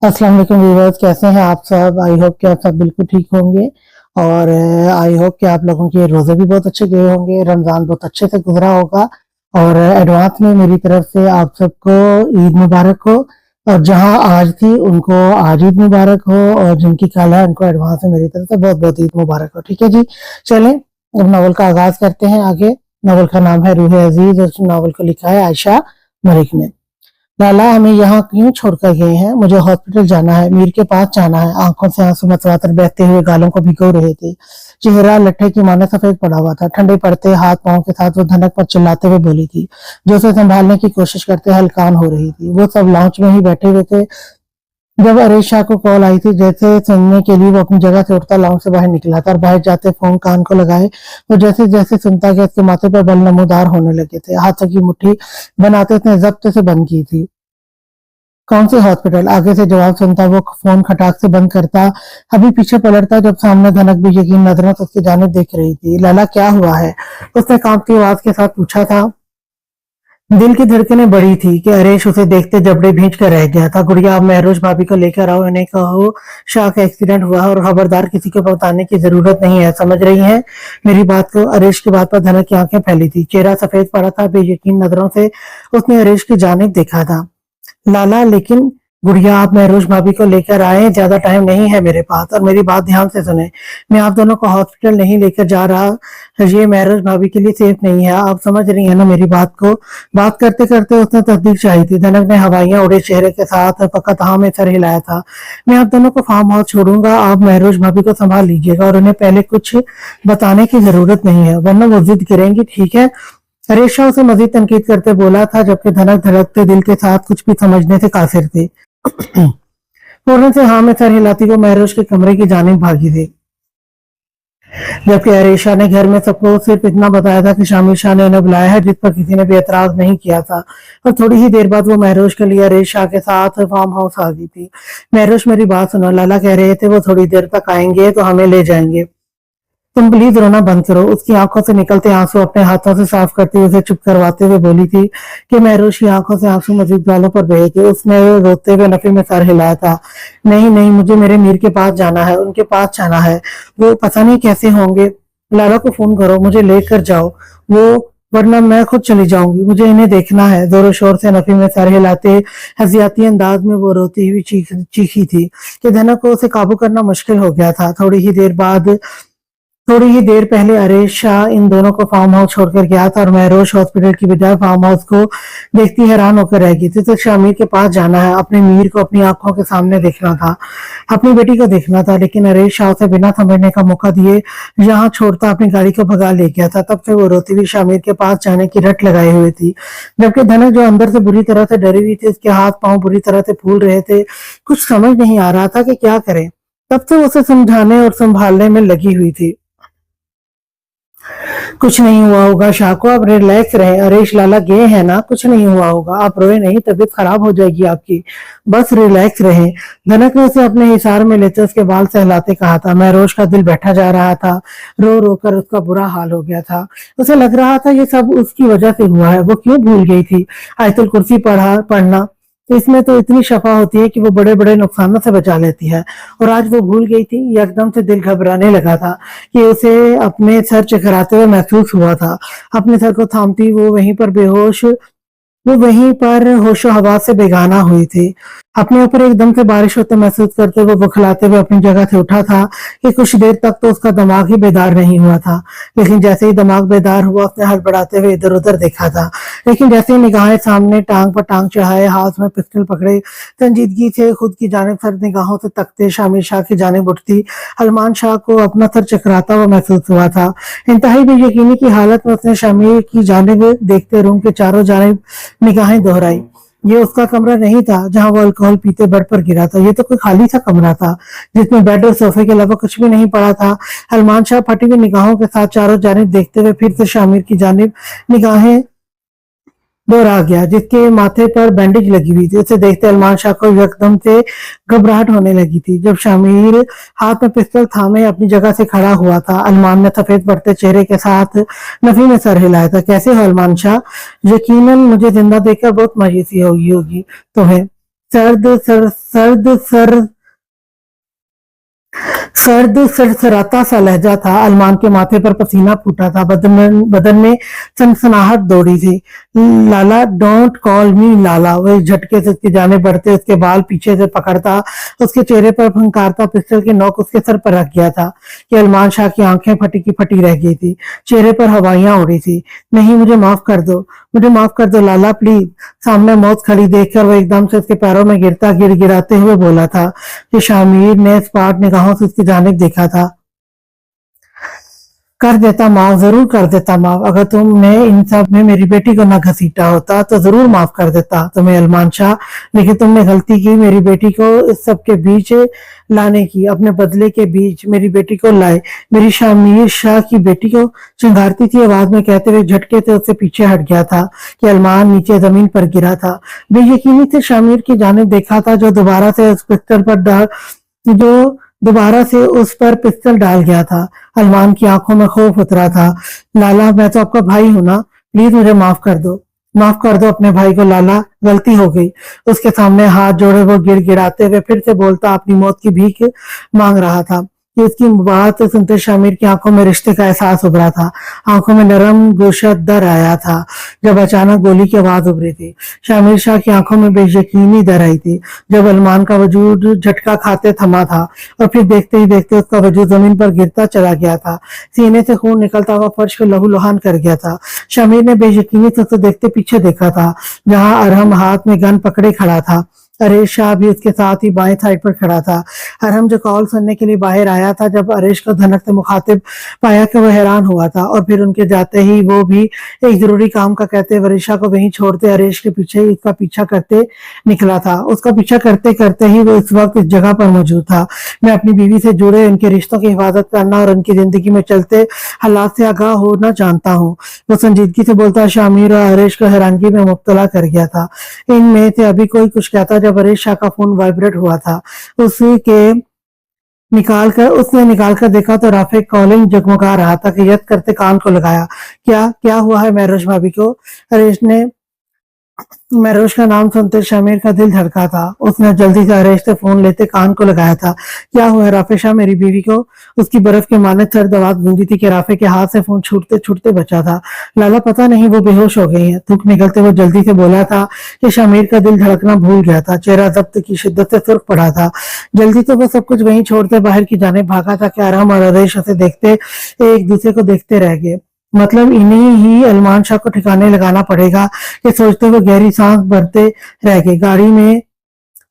अस्सलाम वालेकुम व्यूअर्स, कैसे हैं आप सब। आई होप कि आप सब बिल्कुल ठीक होंगे और आई होप कि आप लोगों के रोजे भी बहुत अच्छे गए होंगे, रमजान बहुत अच्छे से गुजरा होगा। और एडवांस में मेरी तरफ से आप सबको ईद मुबारक हो। और जहां आज थी उनको आज ईद मुबारक हो, और जिनकी कल है उनको एडवांस में मेरी तरफ से बहुत बहुत ईद मुबारक हो। ठीक है जी, चलें अब नावल का आगाज करते हैं। आगे नावल का नाम है रूह अजीज और नावल को लिखा है आयशा मलिक ने। लाला हमें यहाँ क्यों छोड़कर गए हैं? मुझे हॉस्पिटल जाना है, मीर के पास जाना है। आंखों से आंसू मतवातर बहते हुए गालों को भिगो रहे थे। चेहरा लट्ठे की माने सफेद पड़ा हुआ था। ठंडे पड़ते हाथ पांव के साथ वो धनक पर चिल्लाते हुए बोली थी, जो उसे संभालने की कोशिश करते हलकान हो रही थी। वो सब लाउंज में ही बैठे हुए थे जब अरेश शाह को कॉल आई थी। जैसे सुनने के लिए वो अपनी जगह से उठता लाउंज से बाहर निकला था और बाहर जाते फोन कान को लगाए वो जैसे जैसे सुनता गया उसके माथे पर बल नमोदार होने लगे थे। हाथों की मुट्ठी बनाते उसने जब्त से बंद की थी। कौन से हॉस्पिटल? आगे से जवाब सुनता वो फोन खटाक से बंद करता, अभी पीछे पलटता जब सामने धनक भी यकीन नजरों से उसकी जानिब देख रही थी। लाला क्या हुआ है? उसने कांपती आवाज के साथ पूछा था। दिल की धड़कनें बढ़ी थी कि अरेश उसे देखते जबड़े भींच कर रह गया था। गुड़िया आप महरोज भाभी को लेकर आओ, इन्हें कहो शाह का एक्सीडेंट हुआ और खबरदार किसी को बताने की जरूरत नहीं है, समझ रही हैं मेरी बात को? अरेश की बात पर धनक की आंखें फैली थी, चेहरा सफेद पड़ा था। बेयकीन नजरों से उसने अरेश की जानिब देखा था। लाला लेकिन गुड़िया आप महरोज भाभी को लेकर आए, ज्यादा टाइम नहीं है मेरे पास। और मेरी बात ध्यान से सुने, मैं आप दोनों को हॉस्पिटल नहीं लेकर जा रहा, ये महरोज भाभी के लिए सेफ नहीं है, आप समझ रही है ना मेरी बात को? बात करते करते उसने तस्दीक चाही थी। धनक ने हवाइयां उड़े चेहरे के साथ फकत हाँ में सर हिलाया था। मैं आप दोनों को फार्म हाउस छोड़ूंगा, आप महरोज भाभी को संभाल लीजिएगा और उन्हें पहले कुछ बताने की जरूरत नहीं है, वरना वो जिद करेंगी, ठीक है? रेशा उसे मजीद तनकीद करते बोला था, जबकि धनक धड़कते दिल के साथ कुछ भी समझने से कासिर थे। फौरन से हाँ में सर हिलाती वो महरोज के कमरे की जानिब भागी थी, जबकि अरेशा ने घर में सबको सिर्फ इतना बताया था कि शामिर शाह ने उन्हें बुलाया है, जिस पर किसी ने भी एतराज नहीं किया था। और थोड़ी ही देर बाद वो महरोज के लिए अरेशा के साथ फार्म हाउस आ गई थी। महरोज मेरी बात सुनो, लाला कह रहे थे वो थोड़ी देर तक आएंगे तो हमें ले जाएंगे, तुम प्लीज रोना बंद करो। उसकी आंखों से निकलते आंसू अपने हाथों से साफ करते हुए उसे चुप करवाते हुए बोली थी कि महरोज की आंखों से आंसू मजीद गालों पर बहे थे। उसने रोते हुए नफी में सर हिलाया था। नहीं नहीं, मुझे मेरे मीर के पास जाना है, उनके पास जाना है। वो पता नहीं कैसे होंगे, लाला को फोन करो, मुझे लेकर जाओ वो, वरना मैं खुद चली जाऊंगी, मुझे इन्हें देखना है। जोरों शोर से नफी में सर हिलाते हजियाती अंदाज में वो रोती हुई चीखी थी कि धनक को उसे काबू करना मुश्किल हो गया था। थोड़ी ही देर पहले अरेश शाह इन दोनों को फार्म हाउस छोड़कर गया था और महरोज हॉस्पिटल की बजाय फार्म हाउस को देखती हैरान होकर रह गई थी। तो शामिर के पास जाना है, अपने मीर को अपनी आंखों के सामने देखना था, अपनी बेटी को देखना था। लेकिन अरेश शाह उसे बिना समझने का मौका दिए जहां छोड़ता अपनी गाड़ी को भगा ले गया था। तब से वो रोती हुई शामिर के पास जाने की रट लगाए हुए थी, जबकि धनक जो अंदर से बुरी तरह से डरी हुई थी, उसके हाथ पांव बुरी तरह से फूल रहे थे। कुछ समझ नहीं आ रहा था कि क्या करे। तब से उसे समझाने और संभालने में लगी हुई थी। कुछ नहीं हुआ होगा शाह को, आप रिलैक्स रहे, अरेश लाला गए हैं ना, कुछ नहीं हुआ होगा, आप रोए नहीं, तबीयत खराब हो जाएगी आपकी, बस रिलैक्स रहे। धनक ने उसे अपने हिसार में लेते उसके बाल सहलाते कहा था। महरोज का दिल बैठा जा रहा था, रो रो कर उसका बुरा हाल हो गया था। उसे लग रहा था ये सब उसकी वजह से हुआ है। वो क्यों भूल गई थी आयतुल कुर्सी पढ़ना, तो इसमें तो इतनी शफा होती है कि वो बड़े बड़े नुकसानों से बचा लेती है। और आज वो भूल गई थी। एकदम से दिल घबराने लगा था कि उसे अपने सर चकराते हुए महसूस हुआ था। अपने सर को थामती वो वहीं पर होशो हवास से बेगाना हुई थी। अपने ऊपर एकदम से बारिश होते महसूस करते वो बौखलाते हुए अपनी जगह से उठा था कि कुछ देर तक तो उसका दिमाग ही बेदार नहीं हुआ था। लेकिन जैसे ही दिमाग बेदार हुआ उसने हड़बड़ाते हुए इधर उधर देखा था। लेकिन जैसे ही निगाहें सामने टांग पर टांग चढ़ाए, हाथ में पिस्टल पकड़े, संजीदगी से खुद की जानिब सर निगाहों से तकते शामिर शाह की जानिब उठती सलमान शाह को अपना सर चकराता हुआ महसूस हुआ था। इंतहाई बेयकीनी की हालत में उसने शामिर की जानिब देखते रूम के चारों जानिब निगाहें दोहराई। ये उसका कमरा नहीं था जहां वो अल्कोहल पीते बेड पर गिरा था, ये तो कोई खाली सा कमरा था जिसमें बेड और सोफे के अलावा कुछ भी नहीं पड़ा था। सलमान शाह फटी हुई निगाहों के साथ चारों जानिब देखते हुए फिर से शामिर की जानिब निगाहें दौड़ आ गया, जिसके माथे पर बैंडेज लगी हुई थी। उसे देखते सलमान शाह को एकदम से घबराहट होने लगी थी। जब शामिर हाथ में पिस्तौल थामे अपनी जगह से खड़ा हुआ था, सलमान ने सफेद पड़ते चेहरे के साथ नफी में सर हिलाया था। कैसे हो सलमान शाह? यकीनन मुझे जिंदा देखकर बहुत मायूसी होगी तुम्हें। सर्द सरसराता सा लहजा था। अलमान के माथे पर पसीना फूटा था, बदन में सनसनाहट दौड़ी थी। लाला, डोंट कॉल मी लाला। वह झटके से उसकी जाने बढ़ते उसके बाल पीछे से पकड़ता, उसके चेहरे पर फंकारता। पिस्टल की नोक उसके सर पर रख गया था कि अलमान शाह की आंखें फटी की फटी रह गई थी, चेहरे पर हवाइयां उड़ी थी। नहीं, मुझे माफ कर दो, मुझे माफ कर दो लाला, प्लीज। सामने मौत खड़ी देखकर वह एकदम से उसके पैरों में गिड़गिड़ाते हुए बोला था कि शामिर ने स्पाट निगाहों से उसकी जानिब देखा था। कर देता माफ, जरूर कर देता माफ। अगर तुमने इन सब में मेरी बेटी को न घसीटा होता तो जरूर माफ कर देता तुम्हें अलमान शाह, लेकिन तुमने गलती की, मेरी बेटी को इस सब के बीच लाने की। अपने बदले के बीच मेरी बेटी को लाए, मेरी शामिर शाह की बेटी को। चिंगारती थी आवाज में कहते हुए झटके से उससे पीछे हट गया था कि अलमान नीचे जमीन पर गिरा था। बेयकीनी से शामिर की जानिब देखा था जो दोबारा उस पर पिस्टल डाल गया था। अलमान की आंखों में खौफ उतरा था। लाला, मैं तो आपका भाई हूं ना, प्लीज मुझे माफ कर दो, माफ कर दो अपने भाई को लाला, गलती हो गई। उसके सामने हाथ जोड़े वो गिड़गिड़ाते हुए फिर से बोलता, अपनी मौत की भीख मांग रहा था कि उसकी बात सुनते शामिर की आंखों में रिश्ते का एहसास उभरा था। आंखों में नरम गोशत दर आया था जब अचानक गोली की आवाज उभरी थी। शामिर शाह की आंखों में बेयकीनी दर आई थी जब अलमान का वजूद झटका खाते थमा था और फिर देखते ही देखते उसका वजूद जमीन पर गिरता चला गया था। सीने से खून निकलता हुआ फर्श को लहूलुहान कर गया था। शामिर ने बेयकीनी से उसे देखते पीछे देखा था जहां अरहम हाथ में गन पकड़े खड़ा था। अरेश शाह भी उसके साथ ही बाएं साइड पर खड़ा था। अरहम जो कॉल सुनने के लिए बाहर आया था, जब अरेश को धनक से मुखातिब पाया कि वो हैरान हुआ था और फिर उनके जाते ही वो भी एक जरूरी काम का कहते वरीशा को वहीं छोड़ते अरेश के पीछे उसका पीछा करते निकला था। उसका पीछा करते करते ही वो इस वक्त इस जगह पर मौजूद था। मैं अपनी बीवी से जुड़े उनके रिश्तों की हिफाजत करना और उनकी जिंदगी में चलते हालात से आगाह होना जानता हूँ। वो संजीदगी से बोलता शामिर और अरेश को हैरानगी में मुब्तला कर गया था। इनमें से अभी कोई कुछ कहता जब अरेश शाह का फोन वाइब्रेट हुआ था। उसने निकाल कर देखा तो राफे कॉलिंग जगमगा रहा था कि यद करते कान को लगाया। क्या हुआ है महरोश भाभी को? अरेश ने महरोश का नाम सुनते शामिर का दिल धड़का था। उसने जल्दी से अरेश से फोन लेते कान को लगाया था। क्या हुआ राफे शाह मेरी बीवी को? उसकी बर्फ के माने सर्द आवाज गूंजी थी कि राफे के हाथ से फोन छूटते छूटते बचा था। लाला, पता नहीं, वो बेहोश हो गई है। थूक निकलते वो जल्दी से बोला था कि शामिर का दिल धड़कना भूल गया था, चेहरा जब्त की शिद्दत से सुर्ख पड़ा था। जल्दी तो वो सब कुछ वहीं छोड़ते बाहर की जाने भागा था कि अरहम और अरेश उसे देखते एक दूसरे को देखते रह गए। मतलब इन्हीं ही अलमान शाह को ठिकाने लगाना पड़ेगा कि सोचते हुए गहरी सांस भरते रह गए। गाड़ी में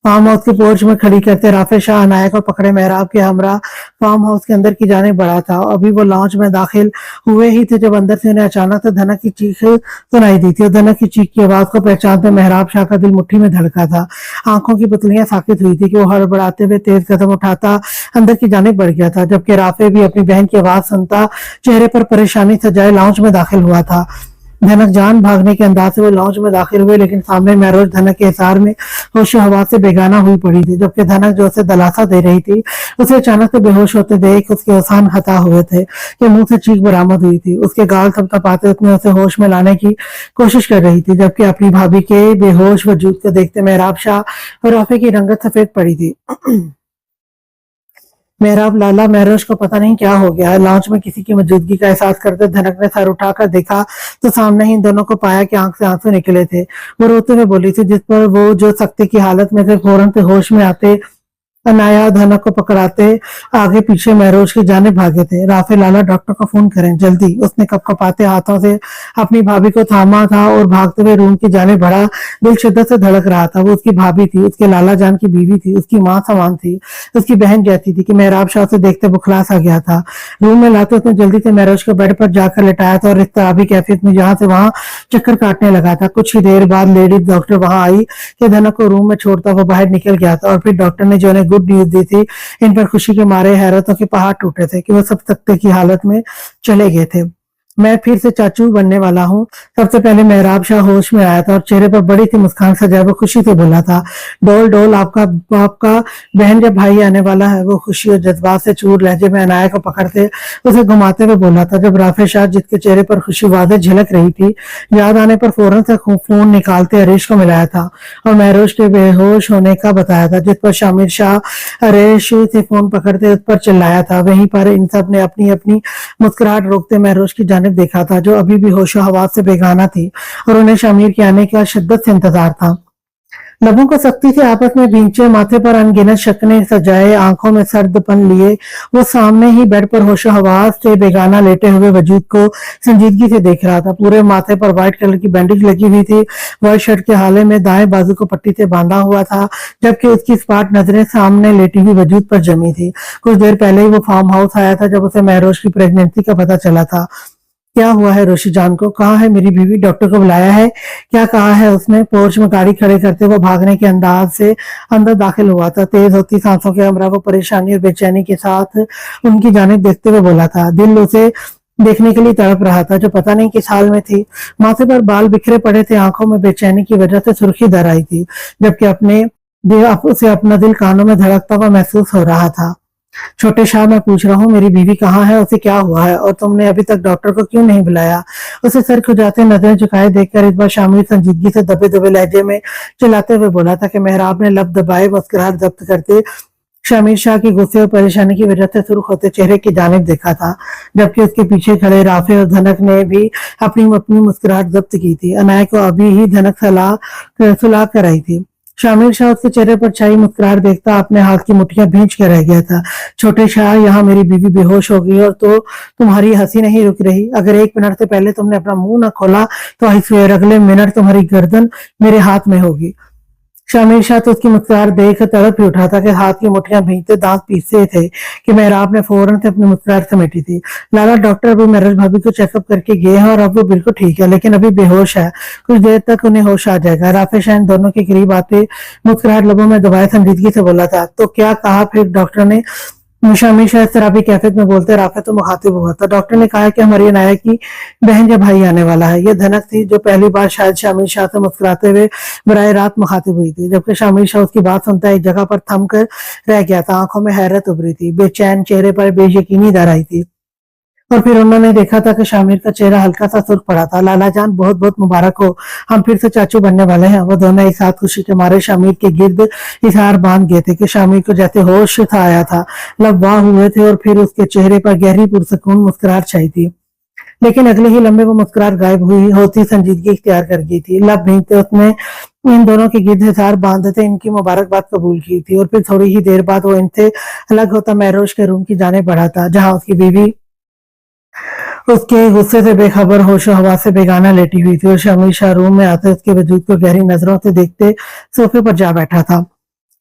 फार्म हाउस के पोर्च में खड़ी करते राफे शाह अनाया को पकड़े मेहराब के हमरा फार्म हाउस के अंदर की जाने बढ़ा था। अभी वो लॉन्च में दाखिल हुए ही थे जब अंदर से उन्हें अचानक से धनक की चीख सुनाई दी थी और धनक की चीख की आवाज को पहचानते मेहराब शाह का दिल मुट्ठी में धड़का था। आंखों की पुतलियां साकित हुई थी कि वो हड़बड़ाते हुए तेज कदम उठाता अंदर की जाने बढ़ गया था, जबकि राफे भी अपनी बहन की आवाज सुनता चेहरे पर परेशानी सजाए लॉन्च में दाखिल हुआ था। धनक जान भागने के अंदाज से वो लॉन्च में दाखिल हुए, लेकिन सामने महरोज धनक के हिसार में होश हवास से बेगाना हुई पड़ी थी। जबकि धनक जो उसे दलासा दे रही थी उसे अचानक से बेहोश होते देख उसके ओसान खता हुए थे कि मुंह से चीख बरामद हुई थी। उसके गाल थपथपाते उसने उसे होश में लाने की कोशिश कर रही थी, जबकि अपनी भाभी के बेहोश वजूद को देखते मेहराब शाह और राफे की रंगत सफेद पड़ी थी। मेहराब, लाला, महरोश को पता नहीं क्या हो गया है। लॉन्च में किसी की मौजूदगी का एहसास करते धनक ने सर उठाकर देखा तो सामने ही इन दोनों को पाया कि आंख से आंसू निकले थे। वो रोते हुए बोली थी, जिस पर वो जो सख्ती की हालत में से फौरन से होश में आते अनाया धनक को पकड़ाते आगे पीछे महरोज के जाने भागे थे। राफे, लाला, डॉक्टर को फोन करें जल्दी। उसने कपकपाते हाथों से अपनी भाभी को थामा था और भागते हुए रूम की जाने बढ़ा। दिल शिद्दत से धड़क रहा था। वो उसकी भाभी थी, उसके लाला जान की बीवी थी, उसकी माँ समान थी, उसकी बहन जैसी थी कि मेहराब शाह से देखते बुखला सा गया था। रूम में लाते उसने जल्दी से महरोज को बेड पर जाकर लेटाया था और इस तरह कैफियत में जहां से वहां चक्कर काटने लगा था। कुछ ही देर बाद लेडीज डॉक्टर वहां आई कि धनक को रूम में छोड़ता वो बाहर निकल गया था और फिर डॉक्टर ने जो उन्हें गुड न्यूज दी थी, इन पर खुशी के मारे हैरतों के पहाड़ टूटे थे कि वो सब सख्ते की हालत में चले गए थे। मैं फिर से चाचू बनने वाला हूँ। सबसे पहले मेहराब शाह होश में आया था और चेहरे पर बड़ी सी मुस्कान सजाए वो खुशी से बोला था, डोल डोल आपका आपका बहन जब भाई आने वाला है। वो खुशी और जज्बात से चूर लहजे में अनाया को पकड़ते उसे घुमाते हुए बोला था। जब राफे शाह जिसके चेहरे पर खुशी वादे झलक रही थी, याद आने पर फौरन से फोन निकालते अरेश को मिलाया था और महरोश के बेहोश होने का बताया था, जिस पर शामिर शाह अरेश से फोन पकड़ते उस पर चिल्लाया था। वहीं पर इन सब ने अपनी अपनी मुस्कुराहट रोकते महरोश की जानिब देखा था, जो अभी भी होशो हवास से बेगाना थी और उन्हें शामिर के आने का शिद्दत से इंतजार था। लबों को सख्ती से आपस में भींचे, माथे पर अनगिनत शक्लें सजाए, आंखों में सर्दपन लिए वो सामने ही बेड पर होशो हवास से बेगाना लेटे हुए वजूद को संजीदगी से देख रहा था। पूरे माथे पर व्हाइट कलर की बैंडेज लगी हुई थी। व्हाइट शर्ट के हाले में दाएं बाजू को पट्टी से बांधा हुआ था, जबकि उसकी स्पाट नजरें सामने लेटी हुई वजूद पर जमी थी। कुछ देर पहले ही वो फार्म हाउस आया था जब उसे महरोश की प्रेगनेंसी का पता चला था। क्या हुआ है रोशी जान को? कहाँ है मेरी बीवी? डॉक्टर को बुलाया है? क्या कहा है उसने? पोर्च में गाड़ी खड़े करते हुए भागने के अंदाज से अंदर दाखिल हुआ था। तेज होती सांसों के हमरा वो परेशानी और बेचैनी के साथ उनकी जानिब देखते हुए बोला था। दिल उसे देखने के लिए तड़प रहा था, जो पता नहीं किस हाल में थी। माथे पर बाल बिखरे पड़े थे, आंखों में बेचैनी की वजह से सुर्खी दर आई थी, जबकि उसे अपना दिल कानों में धड़कता हुआ महसूस हो रहा था। छोटे शाह, मैं पूछ रहा हूँ मेरी बीवी कहाँ है? उसे क्या हुआ है? और तुमने अभी तक डॉक्टर को क्यों नहीं बुलाया? उसे सर खुजाते नजरें झुकाए देखकर इस बार शामिर संजीदगी से दबे दबे लहजे में चिल्लाते हुए बोला था कि मेहराब ने लब दबाए मुस्कुराहट जब्त करते शामिर शाह की गुस्से और परेशानी की वजह से सुर्ख होते चेहरे की जानिब देखा था, जबकि उसके पीछे खड़े राफे और धनक ने भी अपनी अपनी मुस्कुराहट जब्त की थी। अनाया को अभी ही धनक सुला कर आई थी। शामिर शाह उसके चेहरे पर छाई मुस्कुराहट देखता अपने हाथ की मुठ्ठियां भींच के रह गया था। छोटे शाह, यहाँ मेरी बीवी बेहोश हो गई और तो तुम्हारी हंसी नहीं रुक रही। अगर 1 मिनट से पहले तुमने अपना मुंह न खोला तो आई स्वेयर अगले मिनट तुम्हारी गर्दन मेरे हाथ में होगी। शामिर शाह तो उसकी मुस्कुराहट देख तड़प ही उठा था कि हाथ की मुठ्ठियां भींचते दांत पीसते थे कि मेहराब ने फौरन से अपनी मुस्कुराहट समेटी थी। लाला, डॉक्टर अभी मेरज भाभी को चेकअप करके गए हैं और अब वो बिल्कुल ठीक है, लेकिन अभी बेहोश है। कुछ देर तक उन्हें होश आ जाएगा। राफे शाह दोनों के करीब आते मुस्कुराहट लबों में दबाए संजीदगी से बोला था। तो क्या कहा फिर डॉक्टर ने? शामिर शाह इस तरह भी कैफियत में बोलते राफे तो मुखातिब हुआ था। डॉक्टर ने कहा है कि हमारी अनाया की बहन या भाई आने वाला है। यह धनक थी जो पहली बार शायद शामिर शाह से मुस्कुराते हुए बराह रात मुखातिब हुई थी, जबकि शामिर शाह उसकी बात सुनता एक जगह पर थम कर रह गया था। आंखों में हैरत उभरी थी, बेचैन चेहरे पर बेयकीनी दर आई थी। और फिर उन्होंने देखा था कि शामिर का चेहरा हल्का सा सुर्ख पड़ा था। लाला जान, बहुत बहुत मुबारक हो, हम फिर से चाचू बनने वाले हैं। वो दोनों एक साथ खुशी के मारे शामिर के गिर्द इशार बांध गए थे कि शामिर को जैसे होश था आया था। लब वाह हुए थे और फिर उसके चेहरे पर गहरी पुरसकून मुस्कुराहट छाई थी, लेकिन अगले ही लम्हे वो मुस्कुराहट गायब हुई होती संजीदगी इख्तियार कर गई थी। लब भींचते उसने इन दोनों के गिर्द हिसार बांधे थे, इनकी मुबारकबाद कबूल की थी और फिर थोड़ी ही देर बाद वो इनसे अलग होता महरोश के रूम की जाने बढ़ा था, जहां उसकी बीवी उसके गुस्से से बेखबर होशो हवा से बेगाना लेटी हुई थी और शामिर शाह रूम में आते उसके वजूद को गहरी नजरों से देखते सोफे पर जा बैठा था।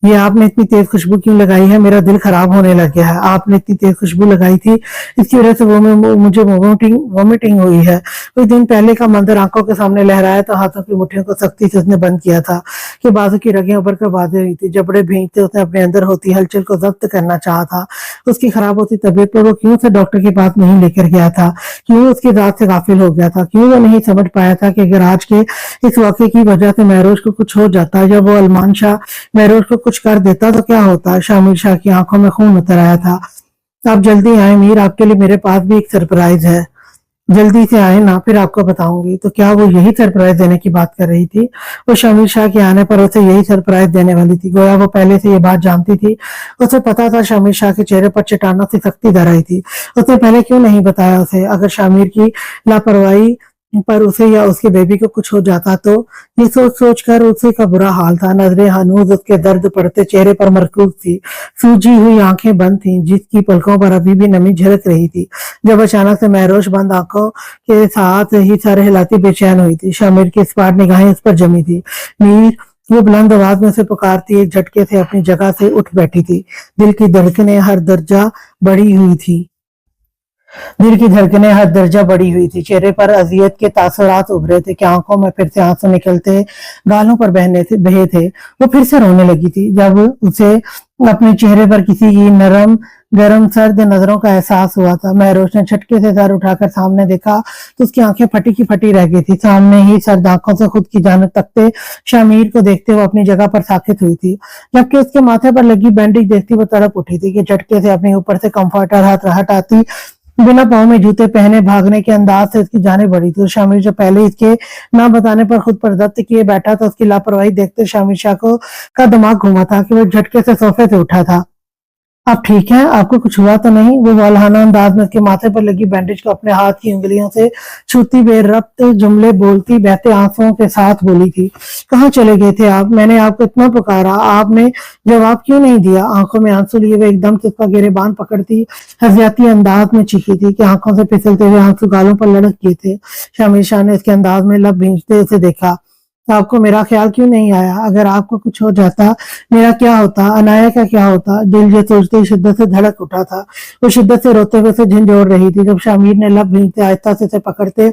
ये आपने इतनी तेज खुशबू क्यों लगाई है? मेरा दिल खराब होने लग गया है। आपने इतनी तेज खुशबू लगाई थी, इसकी वजह से मुझे वोमिटिंग हुई है। कुछ दिन पहले का मंजर आंखों के सामने लहराया तो हाथों की मुट्ठियों को सख्ती से उसने बंद किया था कि बाजू की रगें उभर कर वादे हुई थी। जबड़े भींचते उसने अपने अंदर होती हलचल को जब्त करना चाहा था। उसकी खराब होती तबीयत पर वो क्यों से डॉक्टर के पास नहीं लेकर गया था? क्यों उसकी जात से गाफिल हो गया था? क्यों वो नहीं समझ पाया था कि अगर आज के इस वाक़े की वजह से महरोज को कुछ हो जाता या वो अरमान शाह महरोज को कुछ कर देता तो क्या होता? शामिर शाह की आंखों में खून उतर आया था। आप जल्दी आए मीर, आपके लिए मेरे पास भी एक सरप्राइज है। जल्दी से आए ना, फिर आपको बताऊंगी। तो क्या वो यही सरप्राइज देने की बात कर रही थी? वो शामिर शाह के आने पर उसे यही सरप्राइज देने वाली थी। गोया वो पहले से ये बात जानती थी। उसे पता था शामिर शाह के चेहरे पर चट्टानों से सख्ती दर आई थी। उसने पहले क्यों नहीं बताया उसे? अगर शामिर की लापरवाही पर उसे या उसके बेबी को कुछ हो जाता तो? ये सोच सोच कर उसे का बुरा हाल था। नजरें हनूज उसके दर्द पड़ते चेहरे पर मरकूज थी। सूजी हुई आंखें बंद थीं, जिसकी पलकों पर अभी भी नमी झलक रही थी, जब अचानक से महरोश बंद आंखों के साथ ही सर हिलाती बेचैन हुई थी। शामिर की स्पाट निगाहें उस पर जमी थी। मीर, वो बुलंद आवाज में उसे पुकारती एक झटके से अपनी जगह से उठ बैठी थी। दिल की धड़कनें हर दर्जा बढ़ी हुई थी। दिल की धड़कनें हर दर्जा बढ़ी हुई थी, चेहरे पर अजियत के तासुरात उभरे थे कि आंखों में फिर से आंसू निकलते, गालों पर बहे थे। वो फिर से रोने लगी थी जब उसे अपने चेहरे पर किसी की नरम गरम सर्द नजरों का एहसास हुआ था। महरोश ने झटके से सर उठाकर सामने देखा तो उसकी आंखें फटी की फटी रह गई थी। सामने ही सर्द आंखों से खुद की जानिब तकते शामिर को देखते हुए अपनी जगह पर साकित हुई थी, जबकि उसके माथे पर लगी बैंडेज देखती वो तड़प उठी थी कि झटके से अपने ऊपर से कंफर्टर हटाती बिना पाँव में जूते पहने भागने के अंदाज से इसकी जाने बढ़ी थी। शामिर जो पहले इसके ना बताने पर खुद पर जब्त किए बैठा था, उसकी लापरवाही देखते शामिर शाह को का दिमाग घुमा था कि वो झटके से सोफे से उठा था। आप ठीक हैं? आपको कुछ हुआ तो नहीं? वो वालहाना अंदाज में उसके माथे पर लगी बैंडेज को अपने हाथ की उंगलियों से छूती बेरब्त जुमले बोलती बहते आंसुओं के साथ बोली थी। कहाँ चले गए थे आप? मैंने आपको इतना पुकारा, आपने जवाब क्यों नहीं दिया? आंखों में आंसू लिए हुए एकदम से उसका गिरेबान पकड़ती हजियाती अंदाज में चीखी थी कि आंखों से फिसलते हुए आंसू गालों पर लड़क गए थे। शामिर शाह ने इसके अंदाज में लब भींचते उसे देखा। आपको मेरा ख्याल क्यों नहीं आया? अगर आपको कुछ हो जाता मेरा क्या होता? अनाया का क्या होता? दिल ये सोचते ही शिद्दत से धड़क उठा था। वो शिद्दत से रोते हुए से झंझोड़ रही थी जब शामिर ने लब भींचते आहिस्ता से पकड़ते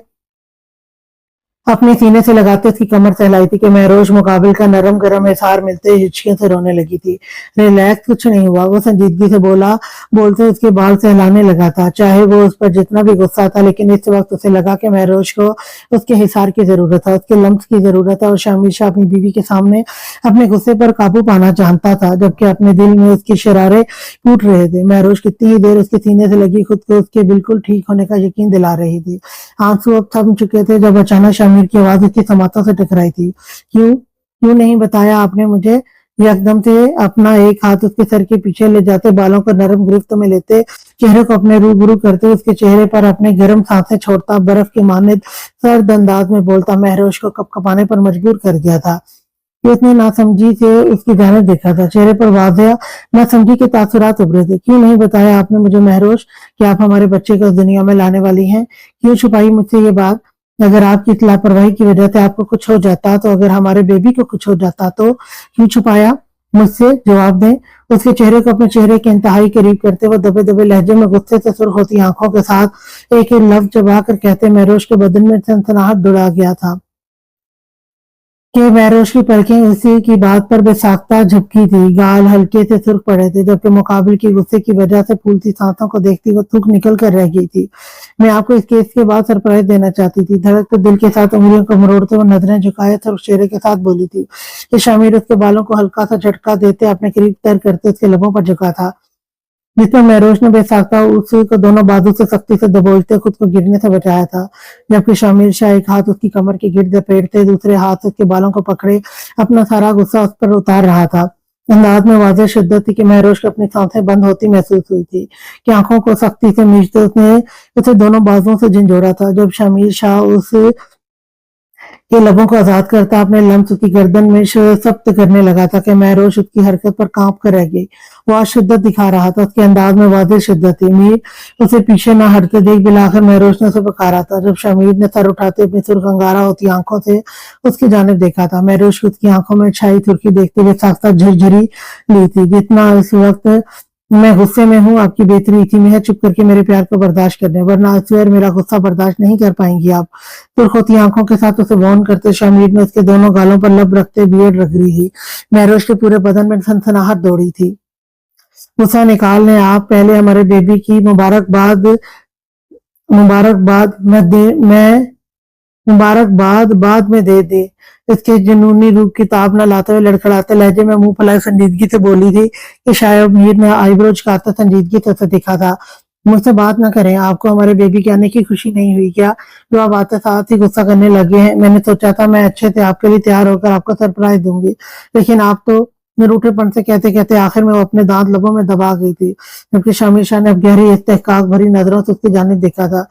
अपने सीने से लगाते उसकी कमर सहलाई थी कि महरोश मुकाबिल का नरम गरम एहसार मिलते हिचकियों से रोने लगी थी। रिलैक्स, कुछ नहीं हुआ, वो संजीदगी से बोलते उसके बाल सहलाने लगा था। चाहे वो उस पर जितना भी गुस्सा था, लेकिन इस वक्त उसे लगा कि महरोश को उसके हिसार की जरूरत है, उसके लम्स की जरूरत है। और शामिर शाह अपनी बीवी के सामने अपने गुस्से पर काबू पाना चाहता था, जबकि अपने दिल में उसकी शरारे टूट रहे थे। महरोश कितनी ही देर उसके सीने से लगी खुद को उसके बिल्कुल ठीक होने का यकीन दिला रही थी। आंसू अब थम चुके थे जब अचानक शामिर की आवाज उसकी समातों से टकराई थी। क्यों नहीं बताया आपने मुझे? एकदम से अपना एक हाथ उसके सर के पीछे ले जाते, बालों को नरम गिरफ्त में लेते, चेहरे को अपने रूबरू करते, उसके चेहरे पर अपने गर्म सांसें छोड़ता, बर्फ के मानिद सर्द अंदाज में बोलता, महरोश को कपकपाने पर मजबूर कर दिया था। उसने नासमझी से उसकी जानिब देखा था, चेहरे पर वाज़ेह नासमझी के तासुरात उभरे थे। क्यों नहीं बताया आपने मुझे महरोश कि आप हमारे बच्चे को इस दुनिया में लाने वाली हैं? क्यों छुपाई मुझसे ये बात? अगर आपकी इस लापरवाही की वजह से आपको कुछ हो जाता, तो अगर हमारे बेबी को कुछ हो जाता तो क्यों छुपाया मुझसे? जवाब दें। उसके चेहरे को अपने चेहरे के इंतहाई करीब करते हुए दबे दबे लहजे में गुस्से से सुर्ख होती आंखों के साथ एक एक लफ्ज चबा कर कहते, महरोश के बदन में सनसनाहट दौड़ा गया था कि महरोश की पलकें उसी की बात पर बेसाख्ता झपकी थी, गाल हल्के से सुर्ख पड़े थे, जबकि मुकाबिल की गुस्से की वजह से फूलती सांसों को देखती वो थूक निकल कर रह गई थी। मैं आपको इस केस के बाद सरप्राइज देना चाहती थी, धड़कते दिल के साथ उंगलियों को मरोड़ते हुए नजरें झुकाए थे और चेहरे के साथ बोली थी कि शामिर उसके बालों को हल्का सा झटका देते अपने करीब तर करते उसके लबों पर झुका था, जिसमें महरोश ने बेसाख्ता उसको दोनों बाजू से सख्ती से दबोचते खुद को गिरने से बचाया था, जबकि शामिर शाह एक हाथ उसकी कमर के गिर्द लपेटते दूसरे हाथ उसके बालों को पकड़े अपना सारा गुस्सा उस पर उतार रहा था। अंदाज में वाज़ेह शिद्दत थी कि महरोश को अपनी सांसें बंद होती महसूस हुई थी कि आंखों को सख्ती से मीचते उसने उसे दोनों बाजुओं से झंझोड़ा था। जब शामिर शाह उस के लबों को आजाद करता अपने लम्स उसकी गर्दन में सख्त करने लगा था कि महरोश उसकी हरकत पर कांप कर रह गई। वो आज शिद्दत दिखा रहा था, उसके अंदाज में वाज़ेह शिद्दत थी। मीर उसे पीछे न हटते देख बिलाकर महरोश ने उसे पुकारा था। जब शमीर ने सर उठाते अपनी सुर्ख अंगारा होती आंखों से उसकी जानिब देखा था, महरोश उसकी आंखों में छाई सुर्खी देखते हुए साथ साथ झरझरी ली थी। जितना इस वक्त मैं गुस्से में हूँ, आपकी बेहतरी इसी में है चुप करके मेरे प्यार को बर्दाश्त करने, वरना असवर मेरा गुस्सा बर्दाश्त नहीं कर पाएंगी आप। सुर्ख होती आंखों के साथ उसे वॉर्न करते शामिर ने उसके दोनों गालों पर लब रखते बियर्ड रख रही थी। महरोश के पूरे बदन में सनसनाहट दौड़ी थी। गुस्सा निकालने आप पहले हमारे बेबी की मुबारकबाद बाद में दे। इसके जुनूनी रूप की ताब न लाते हुए लड़खड़ाते लहजे में मुंह फैलाए संजीदगी से बोली थी कि शायद मीर ने आईब्रो झुकाते संजीदगी से उसे दिखा था। मुझसे बात न करें, आपको हमारे बेबी के आने की खुशी नहीं हुई क्या? जो आप आते साथ ही गुस्सा करने लगे हैं। मैंने सोचा था मैं अच्छे से आपके लिए तैयार होकर आपको सरप्राइज दूंगी, लेकिन आप तो रूठेपन से कहते कहते आखिर में वो अपने दांत लबों में दबा गई थी, जबकि शामिर शाह ने अब गहरी इस्तेहकाक भरी नजरों से उसकी जानिब देखा था।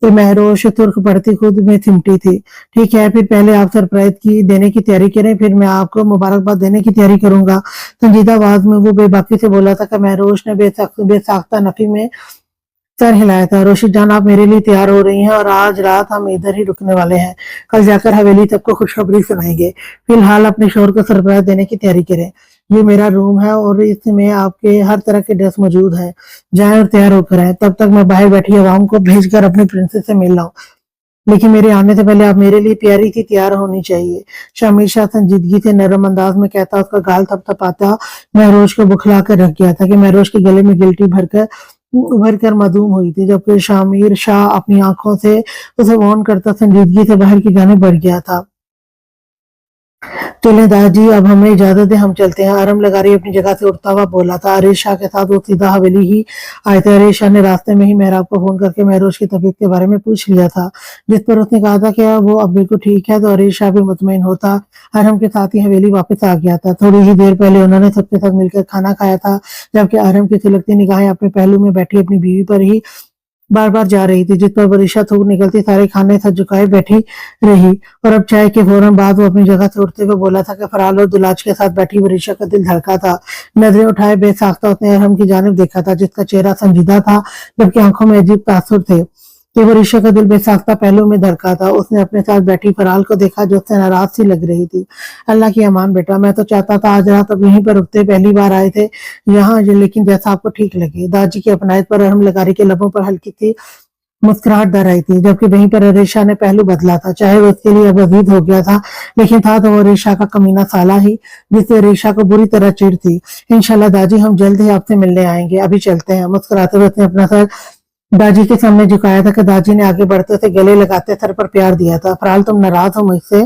तो महरोश तुर्क पड़ती खुद में सिमटी थी। ठीक है, फिर पहले आप सरप्राइज देने की तैयारी करें, फिर मैं आपको मुबारकबाद देने की तैयारी करूंगा। संजीदा आवाज में वो बेबाकी से बोला था कि महरोश ने बेसाख्ता नफी में सर हिलाया था। रोशिद जान, आप मेरे लिए तैयार हो रही हैं और आज रात हम इधर ही रुकने वाले हैं। कल जाकर हवेली सबको खुशखबरी सुनाएंगे। फिलहाल अपने शोहर को सरप्राइज देने की तैयारी करें। ये मेरा रूम है और इसमें आपके हर तरह के ड्रेस मौजूद है, जाएं और तैयार होकर आए, तब तक मैं बाहर बैठी अवाम को भेजकर अपनी प्रिंसेस से मिल लाऊं। लेकिन मेरे आने से पहले आप मेरे लिए प्यारी थी, तैयार होनी चाहिए। शामिर शाह संजीदगी से नरम अंदाज में कहता, उसका गाल थपथपाता महरोज को बुखला कर रख गया था कि महरोज के गले में गिल्टी उभर कर मासूम हुई थी, जबकि शामिर शाह अपनी आंखों से उसे वार्न करता संजीदगी से बाहर की जाने बढ़ गया था। चले दादाजी, अब हमें इजाजत है, हम चलते हैं। आरम लगारी अपनी जगह से उठता हुआ बोला था। अरेश शाह के साथ वो सीधा हवेली ही आए थे। अरेश शाह ने रास्ते में ही मेहराब को फोन करके महरोज की तबीयत के बारे में पूछ लिया था, जिस पर उसने कहा था कि वो अब बिल्कुल ठीक है, तो अरेश शाह भी मुतमईन होता आरम के साथ ही हवेली वापस आ गया था। थोड़ी ही देर पहले उन्होंने सबके साथ मिलकर खाना खाया था, जबकि आरम की सिलकती निगाहें अपने पहलू में बैठी अपनी बीवी पर ही बार बार जा रही थी, जिस पर वरिशा थूक निकलती सारे खाने सर झुकाए बैठी रही। और अब चाय के फौरन बाद वो अपनी जगह से उठते हुए बोला था कि फराल और दुलाज के साथ बैठी वरिशा का दिल धड़का था। नजरें उठाए बेसाख्ता उसने अरहम की जानिब देखा था, जिसका चेहरा संजीदा था जबकि आंखों में अजीब तासुर थे कि वरिशा का दिल बेसाख्ता पहलू में धड़का था। उसने अपने साथ बैठी फराल को देखा जो उससे नाराज सी लग रही थी। अल्लाह की अमान बेटा, मैं तो चाहता था आज रात अब यहीं पर रुकते, पहली बार आए थे यहाँ, लेकिन जैसा आपको ठीक लगे। दादाजी की अपनायत पर अरहम लगारी के लबों पर हल्की सी मुस्कुराहट दर आई थी, जबकि वहीं पर अरेशा ने पहलू बदला था। चाहे वो उसके लिए अब अजीज हो गया था, लेकिन था तो वो अरेशा का कमीना साला ही, जिससे अरेशा को बुरी तरह चिढ़ थी। इंशाल्लाह दादी, हम जल्द ही आपसे मिलने आएंगे, अभी चलते हैं। मुस्कुराते हुए उसने अपना सर दादी के सामने झुकाया था कि दादी ने आगे बढ़ते थे गले लगाते सर पर प्यार दिया था। फराल, तुम नाराज हो मुझसे?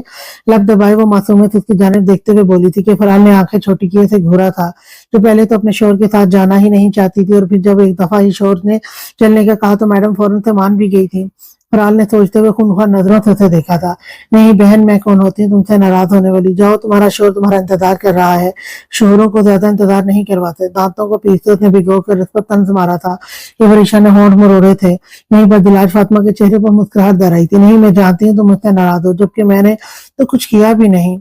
लब दबाए वो मासूमियत उसकी जानिब देखते हुए बोली थी कि फराल ने आंखें छोटी किए से घूरा था। तो पहले तो अपने शोहर के साथ जाना ही नहीं चाहती थी, और फिर जब एक दफा ही शोहर ने चलने का कहा तो मैडम फौरन से मान भी गई थी। फराल ने सोचते हुए खूनख्वार नजरों से उसे देखा था। नहीं बहन, मैं कौन होती हूँ तुमसे नाराज होने वाली? जाओ, तुम्हारा शोहर तुम्हारा इंतजार कर रहा है। शोहरों को ज्यादा इंतजार नहीं करवाते। दांतों को पीसते उसने भिगो कर उस पर तंज मारा था। ये वरिशा ने होंठ मरोड़े थे। नहीं, बस दिलाज फातिमा के चेहरे पर मुस्कुराहट दर आई थी। नहीं, मैं जानती हूँ तुम मुझसे नाराज हो, जबकि मैंने तो कुछ किया भी नहीं।